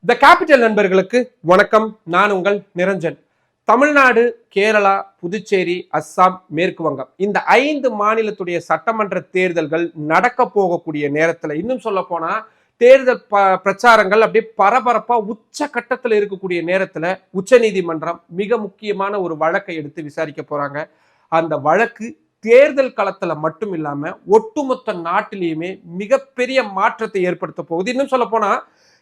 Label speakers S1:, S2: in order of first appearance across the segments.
S1: The capital நண்பர்களுக்கு வணக்கம். நான் உங்கள் நிரஞ்சன். தமிழ்நாடு, கேரளா, புதுச்சேரி, அஸ்ஸாம், மேற்கு வங்கம் இந்த 5 மாநிலத்துடைய சட்டமன்ற தேர்தல்கள் நடக்க போகக்கூடிய நேரத்துல, இன்னும் சொல்ல போனா தேர்தல் பிரச்சாரங்கள் அப்படியே பரபரப்பா உச்ச கட்டத்துல இருக்கக்கூடிய நேரத்துல உச்ச நீதிமன்றம் மிக முக்கியமான ஒரு வழக்கை எடுத்து விசாரிக்க போறாங்க. அந்த வழக்கு தேர்தல் களத்துல மட்டும் இல்லாம ஒட்டுமொத்த நாட்டிலேயுமே மிகப்பெரிய மாற்றத்தை ஏற்படுத்த போகுது. இன்னும் சொல்ல போனா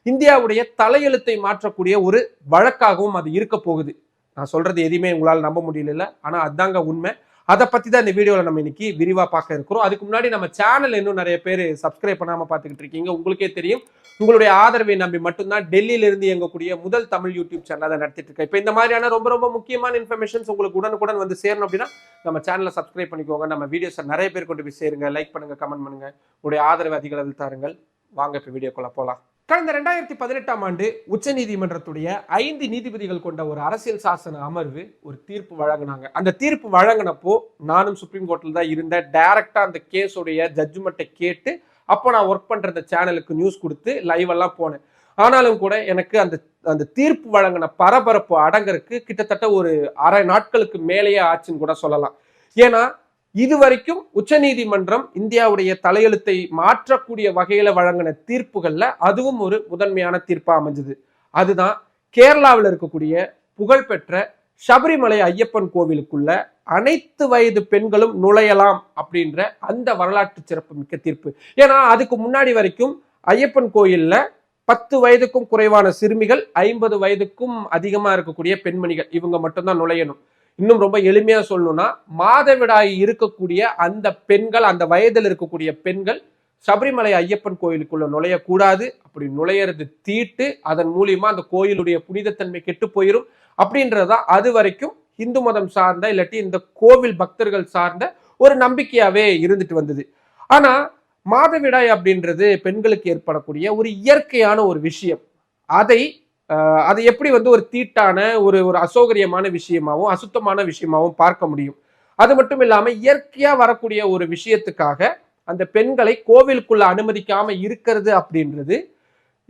S1: இந்தியாவுடைய தலையெழுத்தை மாற்றக்கூடிய ஒரு வழக்காகவும் அது இருக்க போகுது. நான் சொல்றது எதையுமே உங்களால் நம்ப முடியல, ஆனா அதாங்க உண்மை. அதை பத்தி தான் இந்த வீடியோல நம்ம இன்னைக்கு விரிவா பார்க்க இருக்கிறோம். அதுக்கு முன்னாடி நம்ம சேனல் இன்னும் நிறைய பேர் சப்ஸ்கிரைப் பண்ணாம பார்த்துக்கிட்டு இருக்கீங்க. உங்களுக்கே தெரியும், உங்களுடைய ஆதரவை நம்பி மட்டும்தான் டெல்லியில இருந்து இயங்கக்கூடிய முதல் தமிழ் யூடியூப் சேனல் அதை நடத்திட்டு இருக்கேன். இப்போ இந்த மாதிரியான ரொம்ப ரொம்ப முக்கியமான இன்ஃபர்மேஷன்ஸ் உங்களுக்கு உடனுக்குடன் வந்து சேரணும் அப்படின்னா நம்ம சேனலை சப்ஸ்கிரைப் பண்ணிக்கோங்க. நம்ம வீடியோஸை நிறைய பேர் கொண்டு போய் சேருங்க. லைக் பண்ணுங்க, கமெண்ட் பண்ணுங்க, உங்களுடைய ஆதரவை அதிக அளவில் தாருங்கள். வாங்க இப்போ வீடியோக்குள்ள போலாம். கடந்த 2018ஆம் ஆண்டு உச்ச நீதிமன்றத்துடைய 5 நீதிபதிகள் கொண்ட ஒரு அரசியல் சாசன அமர்வு ஒரு தீர்ப்பு வழங்கினாங்க. அந்த தீர்ப்பு வழங்கினப்போ நானும் சுப்ரீம் கோர்ட்ல தான் இருந்தேன். டைரக்டா அந்த கேஸோடைய ஜட்ஜ்மெண்ட்டை கேட்டு அப்போ நான் ஒர்க் பண்ற அந்த சேனலுக்கு நியூஸ் கொடுத்து லைவ் எல்லாம் போனேன். ஆனாலும் கூட எனக்கு அந்த அந்த தீர்ப்பு வழங்கின பரபரப்பு அடங்கறதுக்கு கிட்டத்தட்ட ஒரு அரை நாட்களுக்கு மேலேயே ஆச்சுன்னு கூட சொல்லலாம். ஏன்னா இதுவரைக்கும் உச்ச நீதிமன்றம் இந்தியாவுடைய தலையெழுத்தை மாற்றக்கூடிய வகையில வழங்கின தீர்ப்புகள்ல அதுவும் ஒரு முதன்மையான தீர்ப்பா அமைஞ்சது. அதுதான் கேரளாவில் இருக்கக்கூடிய புகழ்பெற்ற சபரிமலை ஐயப்பன் கோவிலுக்குள்ள அனைத்து வயது பெண்களும் நுழையலாம் அப்படின்ற அந்த வரலாற்று சிறப்பு மிக்க தீர்ப்பு. ஏன்னா அதுக்கு முன்னாடி வரைக்கும் ஐயப்பன் கோயில்ல 10 வயதுக்கும் குறைவான சிறுமிகள், 50 வயதுக்கும் அதிகமா இருக்கக்கூடிய பெண்மணிகள் இவங்க மட்டும்தான் நுழையணும். இன்னும் ரொம்ப எளிமையா சொல்லணும்னா, மாதவிடாய் இருக்கக்கூடிய அந்த பெண்கள், அந்த வயதில் இருக்கக்கூடிய பெண்கள் சபரிமலை ஐயப்பன் கோயிலுக்குள்ள நுழையக்கூடாது. அப்படி நுழையிறது தீட்டு. அதன் மூலியமா அந்த கோயிலுடைய புனிதத்தன்மை கெட்டு போயிடும் அப்படின்றதா அது வரைக்கும் இந்து மதம் சார்ந்த இல்லாட்டி இந்த கோவில் பக்தர்கள் சார்ந்த ஒரு நம்பிக்கையாவே இருந்துட்டு வந்தது. ஆனா மாதவிடாய் அப்படின்றது பெண்களுக்கு ஏற்படக்கூடிய ஒரு இயற்கையான ஒரு விஷயம். அதை எப்படி ஒரு தீட்டான ஒரு அசௌகரியமான விஷயமாவும் அசுத்தமான விஷயமாவும் பார்க்க முடியும். அது மட்டும் இல்லாம இயற்கையா வரக்கூடிய ஒரு விஷயத்துக்காக அந்த பெண்களை கோவிலுக்குள்ள அனுமதிக்காம இருக்கிறது அப்படின்றது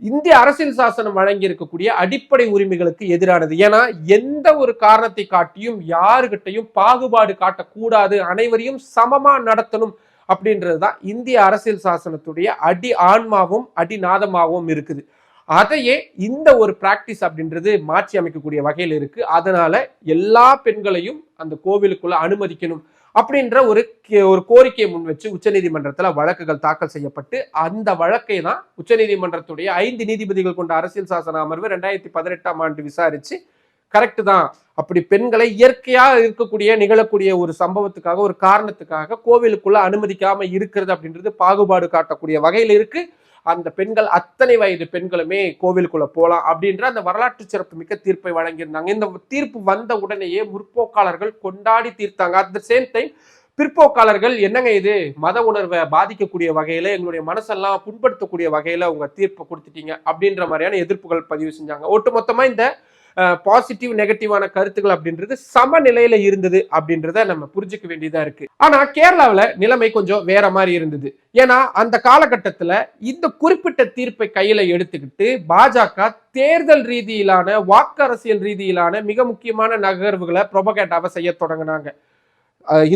S1: இந்திய அரசியல் சாசனம் வழங்கி இருக்கக்கூடிய அடிப்படை உரிமைகளுக்கு எதிரானது. ஏன்னா எந்த ஒரு காரணத்தை காட்டியும் யாருகிட்டையும் பாகுபாடு காட்டக்கூடாது, அனைவரையும் சமமா நடத்தணும் அப்படின்றதுதான் இந்திய அரசியல் சாசனத்துடைய அடி ஆன்மாவும் அடிநாதமாகவும் இருக்குது. அதையே இந்த ஒரு பிராக்டிஸ் அப்படின்றது மாற்றி அமைக்கக்கூடிய வகையில் இருக்கு. அதனால எல்லா பெண்களையும் அந்த கோவிலுக்குள்ள அனுமதிக்கணும் அப்படின்ற ஒரு கோரிக்கையை முன் வச்சு உச்சநீதிமன்றத்துல வழக்குகள் தாக்கல் செய்யப்பட்டு அந்த வழக்கை தான் உச்சநீதிமன்றத்துடைய 5 நீதிபதிகள் கொண்ட அரசியல் சாசன அமர்வு 2018ஆம் ஆண்டு விசாரிச்சு கரெக்ட் தான், அப்படி பெண்களை இயற்கையா இருக்கக்கூடிய நிகழக்கூடிய ஒரு சம்பவத்துக்காக ஒரு காரணத்துக்காக கோவிலுக்குள்ள அனுமதிக்காம இருக்கிறது அப்படின்றது பாகுபாடு காட்டக்கூடிய வகையில் இருக்கு. அந்த பெண்கள் அத்தனை வயது பெண்களுமே கோவிலுக்குள்ள போலாம் அப்படின்ற அந்த வரலாற்று சிறப்பு மிக்க தீர்ப்பை வழங்கியிருந்தாங்க. இந்த தீர்ப்பு வந்த உடனேயே முற்போக்காளர்கள் கொண்டாடி தீர்த்தாங்க. அட் த சேம் டைம் பிற்போக்காளர்கள் என்னங்க இது மத உணர்வை பாதிக்கக்கூடிய வகையில, எங்களுடைய மனசெல்லாம் புண்படுத்தக்கூடிய வகையில உங்க தீர்ப்பை கொடுத்துட்டீங்க அப்படின்ற மாதிரியான எதிர்ப்புகள் பதிவு செஞ்சாங்க. ஒட்டுமொத்தமா இந்த பாசிட்டிவ் நெகட்டிவான கருத்துக்கள் அப்படின்றது சமநிலையில இருந்தது அப்படின்றத நம்ம புரிஞ்சுக்க வேண்டியதா இருக்கு. ஆனா கேரளாவில நிலைமை கொஞ்சம் வேற மாதிரி இருந்தது. ஏன்னா அந்த காலகட்டத்துல இந்த குறிப்பிட்ட தீர்ப்பை கையில எடுத்துக்கிட்டு பாஜக தேர்தல் ரீதியிலான வாக்கு அரசியல் ரீதியிலான மிக முக்கியமான நகர்வுகளை புரோபகேண்டாவை செய்ய தொடங்கினாங்க.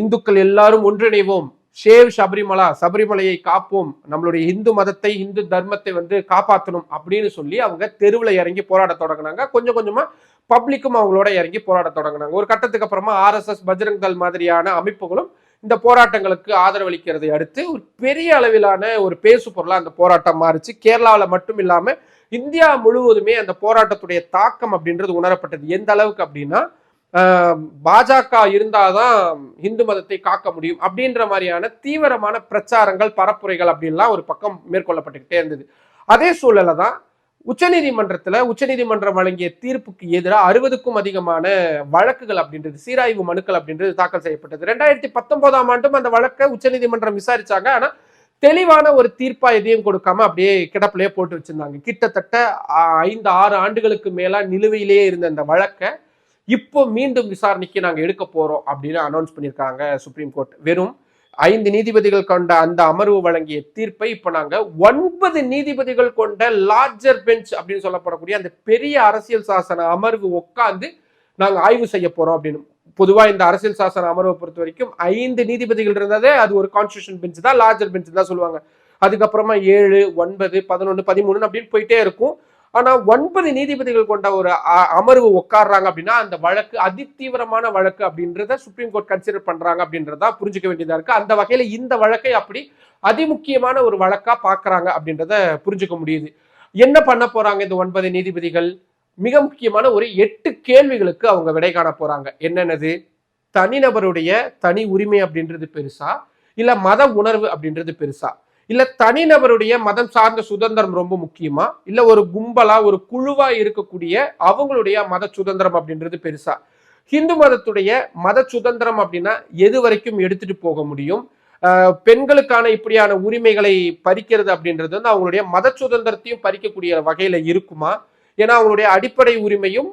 S1: இந்துக்கள் எல்லாரும் ஒன்றிணைவோம், ஷேவ் சபரிமலா, சபரிமலையை காப்போம், நம்மளுடைய இந்து மதத்தை இந்து தர்மத்தை காப்பாற்றணும் அப்படின்னு சொல்லி அவங்க தெருவில் இறங்கி போராட தொடங்கினாங்க. கொஞ்சம் கொஞ்சமா பப்ளிக்கும் அவங்களோட இறங்கி போராட தொடங்கினாங்க. ஒரு கட்டத்துக்கு அப்புறமா RSS, பஜ்ரங் தள் மாதிரியான அமைப்புகளும் இந்த போராட்டங்களுக்கு ஆதரவளிக்கிறதை அடுத்து ஒரு பெரிய அளவிலான ஒரு பேசு பொருளா அந்த போராட்டம் மாறிச்சு. கேரளாவில் மட்டும் இல்லாம இந்தியா முழுவதுமே அந்த போராட்டத்துடைய தாக்கம் அப்படின்றது உணரப்பட்டது. எந்த அளவுக்கு அப்படின்னா, பாஜக இருந்தாதான் இந்து மதத்தை காக்க முடியும் அப்படின்ற மாதிரியான தீவிரமான பிரச்சாரங்கள், பரப்புரைகள் அப்படின்லாம் ஒரு பக்கம் மேற்கொள்ளப்பட்டுக்கிட்டே இருந்தது. அதே சூழல தான் உச்சநீதிமன்றம் வழங்கிய தீர்ப்புக்கு எதிராக 60க்கும் அதிகமான வழக்குகள் அப்படின்றது, சீராய்வு மனுக்கள் அப்படின்றது தாக்கல் செய்யப்பட்டது. 2019ஆம் ஆண்டும் அந்த வழக்கை உச்சநீதிமன்றம் விசாரிச்சாங்க. ஆனா தெளிவான ஒரு தீர்ப்பா எதையும் கொடுக்காம அப்படியே கிடப்பிலேயே போட்டு வச்சிருந்தாங்க. கிட்டத்தட்ட 5-6 ஆண்டுகளுக்கு மேல நிலுவையிலேயே இருந்த அந்த வழக்கை இப்போ மீண்டும் விசாரணைக்கு நாங்க எடுக்க போறோம் அப்படின்னு அனௌன்ஸ் பண்ணியிருக்காங்க சுப்ரீம் கோர்ட். வெறும் 5 நீதிபதிகள் கொண்ட அந்த அமர்வு வழங்கிய தீர்ப்பை இப்ப நாங்க 9 நீதிபதிகள் கொண்ட லார்ஜர் பெஞ்ச் அப்படின்னு சொல்லப்படக்கூடிய அந்த பெரிய அரசியல் சாசன அமர்வு உட்கார்ந்து நாங்க ஆய்வு செய்ய போறோம் அப்படின்னு. பொதுவா இந்த அரசியல் சாசன அமர்வை பொறுத்த வரைக்கும் 5 நீதிபதிகள் இருந்ததே அது ஒரு கான்ஸ்டிடியூஷன் பெஞ்ச் தான், லார்ஜர் பெஞ்ச் தான் சொல்லுவாங்க. அதுக்கப்புறமா 7, 9, 11, 13 அப்படின்னு போயிட்டே இருக்கும். ஆனா 9 நீதிபதிகள் கொண்ட ஒரு அமர்வு உட்கார்றாங்க அப்படின்னா அந்த வழக்கு அதிதீவிரமான வழக்கு அப்படின்றத சுப்ரீம் கோர்ட் கன்சிடர் பண்றாங்க அப்படின்றத புரிஞ்சுக்க வேண்டியதா இருக்கு. அந்த வகையில இந்த வழக்கை அப்படி அதிமுக்கியமான ஒரு வழக்கா பாக்குறாங்க அப்படின்றத புரிஞ்சுக்க முடியுது. என்ன பண்ண போறாங்க இந்த 9 நீதிபதிகள்? மிக முக்கியமான ஒரு 8 கேள்விகளுக்கு அவங்க விடை காண போறாங்க. என்னென்னது? தனிநபருடைய தனி உரிமை அப்படின்றது பெருசா, இல்ல மத உணர்வு அப்படின்றது பெருசா, இல்ல தனிநபருடைய மதம் சார்ந்த சுதந்திரம் ரொம்ப முக்கியமா, இல்ல ஒரு கும்பலா ஒரு குழுவா இருக்கக்கூடிய அவங்களுடைய மத சுதந்திரம் அப்படின்றது பெருசா? ஹிந்து மதத்துடைய மத சுதந்திரம் அப்படின்னா எது வரைக்கும் எடுத்துட்டு போக முடியும்? பெண்களுக்கான இப்படியான உரிமைகளை பறிக்கிறது அப்படின்றது வந்து அவங்களுடைய மத சுதந்திரத்தையும் பறிக்கக்கூடிய வகையில இருக்குமா? ஏன்னா அவங்களுடைய அடிப்படை உரிமையும்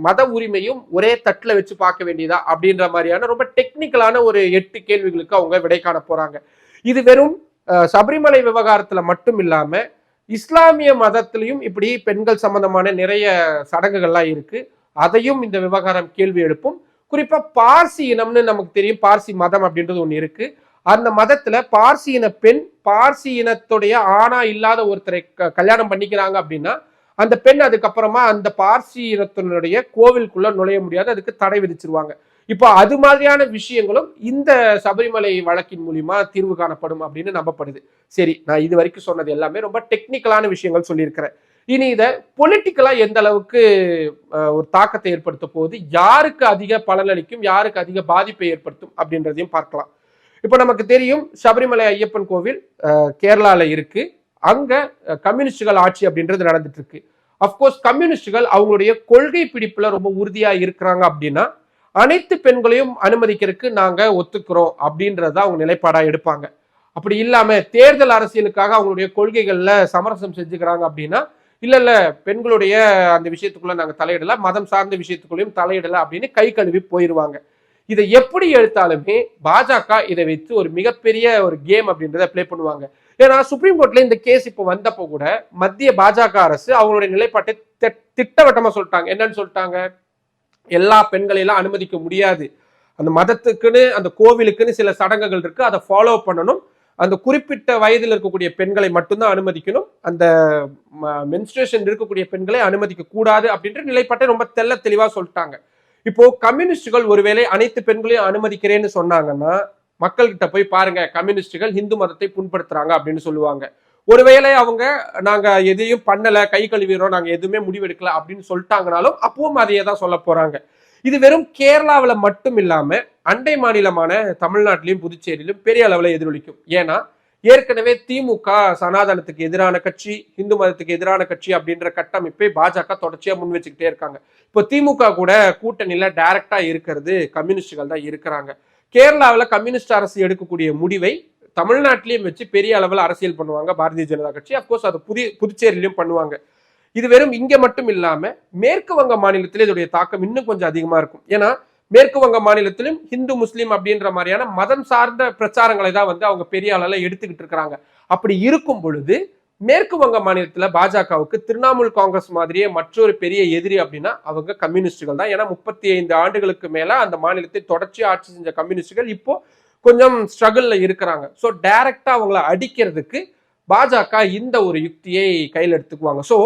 S1: மத உரிமையும் ஒரே தட்டுல வச்சு பார்க்க வேண்டியதா அப்படின்ற மாதிரியான ரொம்ப டெக்னிக்கலான ஒரு 8 கேள்விகளுக்கு அவங்க விடை காண போறாங்க. இது வெறும் சபரிமலை விவகாரத்துல மட்டும் இல்லாம இஸ்லாமிய மதத்திலையும் இப்படி பெண்கள் சம்பந்தமான நிறைய சடங்குகள்லாம் இருக்கு. அதையும் இந்த விவகாரம் கேள்வி எழுப்பும். குறிப்பா பார்சி இனம்னு நமக்கு தெரியும், பார்சி மதம் அப்படின்றது ஒண்ணு இருக்கு. அந்த மதத்துல பார்சி இன பெண் பார்சி இனத்துடைய ஆணா இல்லாத ஒருத்தரை கல்யாணம் பண்ணிக்கிறாங்க அப்படின்னா அந்த பெண் அதுக்கப்புறமா அந்த பார்சி இனத்தினுடைய கோவிலுக்குள்ள நுழைய முடியாது, அதுக்கு தடை விதிச்சிருவாங்க. இப்போ அது மாதிரியான விஷயங்களும் இந்த சபரிமலை வழக்கின் மூலியமா தீர்வு காணப்படும் அப்படின்னு நம்பப்படுது. சரி, நான் இது வரைக்கும் சொன்னது எல்லாமே ரொம்ப டெக்னிக்கலான விஷயங்கள் சொல்லியிருக்கிறேன். இனி இதை பொலிட்டிக்கலா எந்த அளவுக்கு ஒரு தாக்கத்தை ஏற்படுத்த போகுது, யாருக்கு அதிக பலனளிக்கும், யாருக்கு அதிக பாதிப்பை ஏற்படுத்தும் அப்படின்றதையும் பார்க்கலாம். இப்போ நமக்கு தெரியும் சபரிமலை ஐயப்பன் கோவில் கேரளால இருக்கு. அங்க கம்யூனிஸ்டுகள் ஆட்சி அப்படின்றது நடந்துட்டு இருக்கு. அப்கோர்ஸ் கம்யூனிஸ்டுகள் அவங்களுடைய கொள்கை பிடிப்புல ரொம்ப உறுதியா இருக்கிறாங்க அப்படின்னா அனைத்து பெண்களையும் அனுமதிக்கிறதுக்கு நாங்க ஒத்துக்கிறோம் அப்படின்றத அவங்க நிலைப்பாடா எடுப்பாங்க. அப்படி இல்லாம தேர்தல் அரசியலுக்காக அவங்களுடைய கொள்கைகள்ல சமரசம் செஞ்சுக்கிறாங்க அப்படின்னா இல்ல பெண்களுடைய அந்த விஷயத்துக்குள்ள நாங்க தலையிடல, மதம் சார்ந்த விஷயத்துக்குள்ளயும் தலையிடல அப்படின்னு கை கழுவி போயிருவாங்க. இதை எப்படி எடுத்தாலுமே பாஜக இதை வச்சு ஒரு மிகப்பெரிய ஒரு கேம் அப்படின்றத பிளே பண்ணுவாங்க. ஏன்னா சுப்ரீம் கோர்ட்ல இந்த கேஸ் இப்போ வந்தப்போ கூட மத்திய பாஜக அரசு அவங்களுடைய நிலைப்பாட்டை திட்டவட்டமா சொல்லிட்டாங்க. என்னன்னு சொல்லிட்டாங்க? எல்லா பெண்களையெல்லாம் அனுமதிக்க முடியாது, அந்த மதத்துக்குன்னு அந்த கோவிலுக்குன்னு சில சடங்குகள் இருக்கு, அதை ஃபாலோ பண்ணணும், அந்த குறிப்பிட்ட வயதில் இருக்கக்கூடிய பெண்களை மட்டும்தான் அனுமதிக்கணும், அந்த மென்ஸ்ட்ரேஷன் இருக்கக்கூடிய பெண்களை அனுமதிக்க கூடாது அப்படின்ற நிலைப்பாட்டை ரொம்ப தெள்ள தெளிவா சொல்லிட்டாங்க. இப்போ கம்யூனிஸ்டுகள் ஒருவேளை அனைத்து பெண்களையும் அனுமதிக்கிறேன்னு சொன்னாங்கன்னா மக்கள் கிட்ட போய் பாருங்க கம்யூனிஸ்டுகள் இந்து மதத்தை புண்படுத்துறாங்க அப்படின்னு சொல்லுவாங்க. ஒருவேளை அவங்க நாங்க எதையும் பண்ணல, கை கழுவிறோம், நாங்க எதுவுமே முடிவெடுக்கல அப்படின்னு சொல்லிட்டாங்கனாலும் அப்பவும் அதையே தான் சொல்ல போறாங்க. இது வெறும் கேரளாவில் மட்டும் இல்லாம அண்டை மாநிலமான தமிழ்நாட்டிலையும் புதுச்சேரியிலும் பெரிய அளவில் எதிரொலிக்கும். ஏன்னா ஏற்கனவே திமுக சனாதனத்துக்கு எதிரான கட்சி, இந்து மதத்துக்கு எதிரான கட்சி அப்படின்ற கட்டமைப்பை பாஜக தொடர்ச்சியா முன் வச்சுக்கிட்டே இருக்காங்க. இப்போ திமுக கூட கூட்டணியில டைரக்டா இருக்கிறது கம்யூனிஸ்டுகள் தான் இருக்கிறாங்க. கேரளாவில் கம்யூனிஸ்ட் அரசு எடுக்கக்கூடிய முடிவை தமிழ்நாட்டிலையும் வச்சு பெரிய அளவில் அரசியல் பண்ணுவாங்க பாரதிய ஜனதா கட்சி. அப்கோர்ஸ் அது புதுச்சேரியிலையும் பண்ணுவாங்க. இது வெறும் இங்க மட்டும் இல்லாம மேற்கு வங்க மாநிலத்திலே இதோடைய தாக்கம் இன்னும் கொஞ்சம் அதிகமா இருக்கும். ஏன்னா மேற்கு வங்க மாநிலத்திலும் ஹிந்து முஸ்லீம் அப்படின்ற மாதிரியான மதம் சார்ந்த பிரச்சாரங்களை தான் வந்து அவங்க பெரிய அளவில் எடுத்துக்கிட்டு இருக்கிறாங்க. அப்படி இருக்கும் பொழுது மேற்கு வங்க மாநிலத்துல பாஜகவுக்கு திரிணாமுல் காங்கிரஸ் மாதிரியே மற்றொரு பெரிய எதிரி அப்படின்னா அவங்க கம்யூனிஸ்டுகள் தான். ஏன்னா 35 ஆண்டுகளுக்கு மேல அந்த மாநிலத்தை தொடர்ச்சியா ஆட்சி செஞ்ச கம்யூனிஸ்டுகள் இப்போ கொஞ்சம் ஸ்ட்ரகிள்ல இருக்கிறாங்க. ஸோ டைரக்டா அவங்கள அடிக்கிறதுக்கு பாஜக இந்த ஒரு யுக்தியை கையில் எடுத்துக்குவாங்க. ஸோ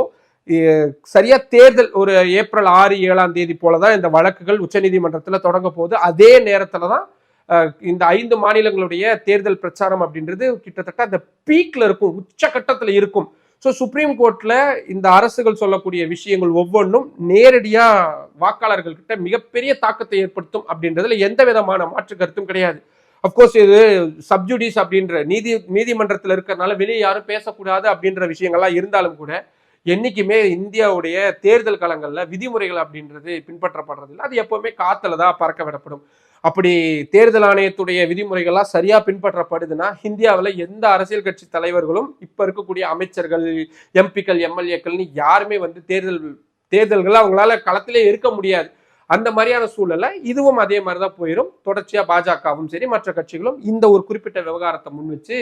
S1: சரியா தேர்தல் ஒரு ஏப்ரல் 6, 7ஆம் தேதி போலதான் இந்த வழக்குகள் உச்சநீதிமன்றத்தில் தொடங்க போகுது. அதே நேரத்துலதான் இந்த 5 மாநிலங்களுடைய தேர்தல் பிரச்சாரம் அப்படின்றது கிட்டத்தட்ட அந்த பீக்ல இருக்கும், உச்சகட்டத்துல இருக்கும். ஸோ சுப்ரீம் கோர்ட்ல இந்த அரசுகள் சொல்லக்கூடிய விஷயங்கள் ஒவ்வொன்றும் நேரடியா வாக்காளர்கள் கிட்ட மிகப்பெரிய தாக்கத்தை ஏற்படுத்தும் அப்படின்றதுல எந்த விதமான மாற்று கருத்தும் கிடையாது. அப்கோர்ஸ் இது சப்ஜுடிஸ் அப்படின்ற நீதிமன்றத்தில் இருக்கிறதுனால வெளியே யாரும் பேசக்கூடாது அப்படின்ற விஷயங்கள்லாம் இருந்தாலும் கூட என்னைக்குமே இந்தியாவுடைய தேர்தல் களங்கள்ல விதிமுறைகள் அப்படின்றது பின்பற்றப்படுறது இல்லை. அது எப்பவுமே காத்துல தான் பறக்க விடப்படும். அப்படி தேர்தல் ஆணையத்துடைய விதிமுறைகள்லாம் சரியா பின்பற்றப்படுதுன்னா இந்தியாவில் எந்த அரசியல் கட்சி தலைவர்களும் இப்ப இருக்கக்கூடிய அமைச்சர்கள், எம்பிக்கள், எம்எல்ஏக்கள்னு யாருமே வந்து தேர்தல்கள் அவங்களால களத்திலே இருக்க முடியாது. அந்த மாதிரியான சூழல்ல இதுவும் அதே மாதிரிதான் போயிடும். தொடர்ச்சியா பாஜகவும் சரி மற்ற கட்சிகளும் இந்த ஒரு குறிப்பிட்ட விவகாரத்தை முன் வச்சு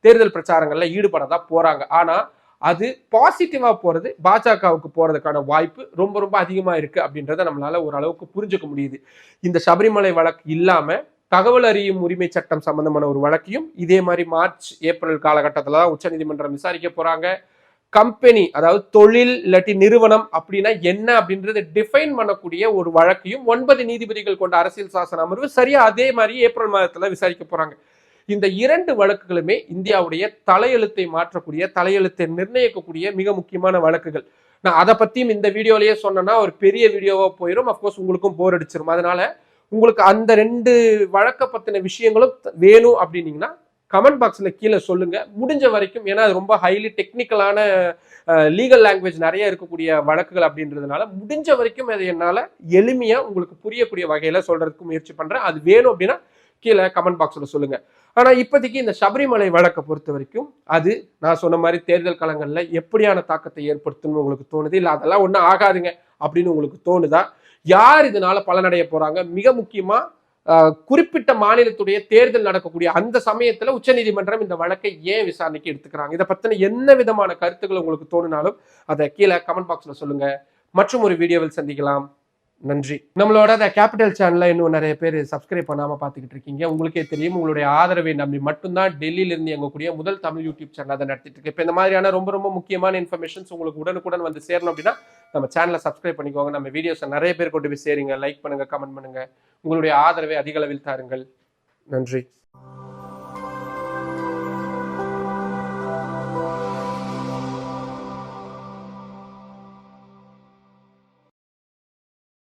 S1: தேர்தல் பிரச்சாரங்கள்ல ஈடுபடதான் போறாங்க. ஆனா அது பாசிட்டிவா போறது பாஜகவுக்கு போறதுக்கான வாய்ப்பு ரொம்ப ரொம்ப அதிகமா இருக்கு அப்படின்றத நம்மளால ஓரளவுக்கு புரிஞ்சுக்க முடியுது. இந்த சபரிமலை வழக்கு இல்லாம தகவல் அறியும் உரிமை சட்டம் சம்பந்தமான ஒரு வழக்கையும் இதே மாதிரி மார்ச் ஏப்ரல் காலகட்டத்துல தான் உச்சநீதிமன்றம் விசாரிக்க போறாங்க. கம்பெனி அதாவது தொழில் இல்லாட்டி நிறுவனம் அப்படின்னா என்ன அப்படின்றத டிஃபைன் பண்ணக்கூடிய ஒரு வழக்கையும் 9 நீதிபதிகள் கொண்ட அரசியல் சாசன அமர்வு சரியா அதே மாதிரி ஏப்ரல் மாதத்துல விசாரிக்க போறாங்க. இந்த 2 வழக்குகளுமே இந்தியாவுடைய தலையெழுத்தை மாற்றக்கூடிய தலையெழுத்தை நிர்ணயிக்கக்கூடிய மிக முக்கியமான வழக்குகள். நான் அதை பத்தியும் இந்த வீடியோலயே சொன்னேன்னா ஒரு பெரிய வீடியோவா போயிடும். அப்கோர்ஸ் உங்களுக்கும் போர் அடிச்சிடும். அதனால உங்களுக்கு அந்த 2 வழக்க பத்தின விஷயங்களும் வேணும் அப்படின்னீங்கன்னா கமெண்ட் பாக்ஸ்ல கீழே சொல்லுங்க. முடிஞ்ச வரைக்கும், ஏன்னா அது ரொம்ப ஹைலி டெக்னிக்கலான லீகல் லாங்குவேஜ் நிறைய இருக்கக்கூடிய வழக்குகள் அப்படின்றதுனால முடிஞ்ச வரைக்கும் அதை என்னால எளிமையா உங்களுக்கு புரியக்கூடிய வகையில சொல்றதுக்கு முயற்சி பண்றேன். அது வேணும் அப்படின்னா கீழே கமெண்ட் பாக்ஸ்ல சொல்லுங்க. ஆனா இப்போதைக்கு இந்த சபரிமலை வழக்கை பொறுத்த வரைக்கும் அது நான் சொன்ன மாதிரி தேர்தல் களங்கள்ல எப்படியான தாக்கத்தை ஏற்படுத்தும்னு உங்களுக்கு தோணுது, இல்ல அதெல்லாம் ஒன்றும் ஆகாதுங்க அப்படின்னு உங்களுக்கு தோணுதா? யார் இதனால பலனடைய போறாங்க? மிக முக்கியமா குறிப்பிட்ட மாநிலத்துடைய தேர்தல் நடக்கக்கூடிய அந்த சமயத்துல உச்சநீதிமன்றம் இந்த வழக்கை ஏன் விசாரணைக்கு எடுத்துக்கிறாங்க? இதை பத்தின என்ன விதமான கருத்துக்கள் உங்களுக்கு தோணினாலும் அதை கீழே கமெண்ட் பாக்ஸ்ல சொல்லுங்க. மற்றும் ஒரு வீடியோவில் சந்திக்கலாம். நன்றி. நம்மளோட கேபிட்டல் சேனல்ல இன்னும் நிறைய பேர் சப்ஸ்கிரைப் பண்ணாம பாத்துக்கிட்டு இருக்கீங்க. உங்களுக்கே தெரியும், உங்களுடைய ஆதரவை நம்பி மட்டும்தான் டெல்லியில இருந்து இயங்கக்கூடிய முதல் தமிழ் யூடியூப் சேனல் அதை நடத்திட்டு இருக்கு. இப்ப இந்த மாதிரியான ரொம்ப ரொம்ப முக்கியமான இன்ஃபர்மேஷன்ஸ் உங்களுக்கு உடனுக்குடன் வந்து சேரணும் அப்படின்னா நம்ம சேனலை சப்ஸ்கிரைப் பண்ணிக்கோங்க. நம்ம வீடியோஸை நிறைய பேர் கொண்டு போய் சேருங்க. லைக் பண்ணுங்க, கமெண்ட் பண்ணுங்க. உங்களுடைய ஆதரவை அதிக அளவில் தாருங்கள். நன்றி.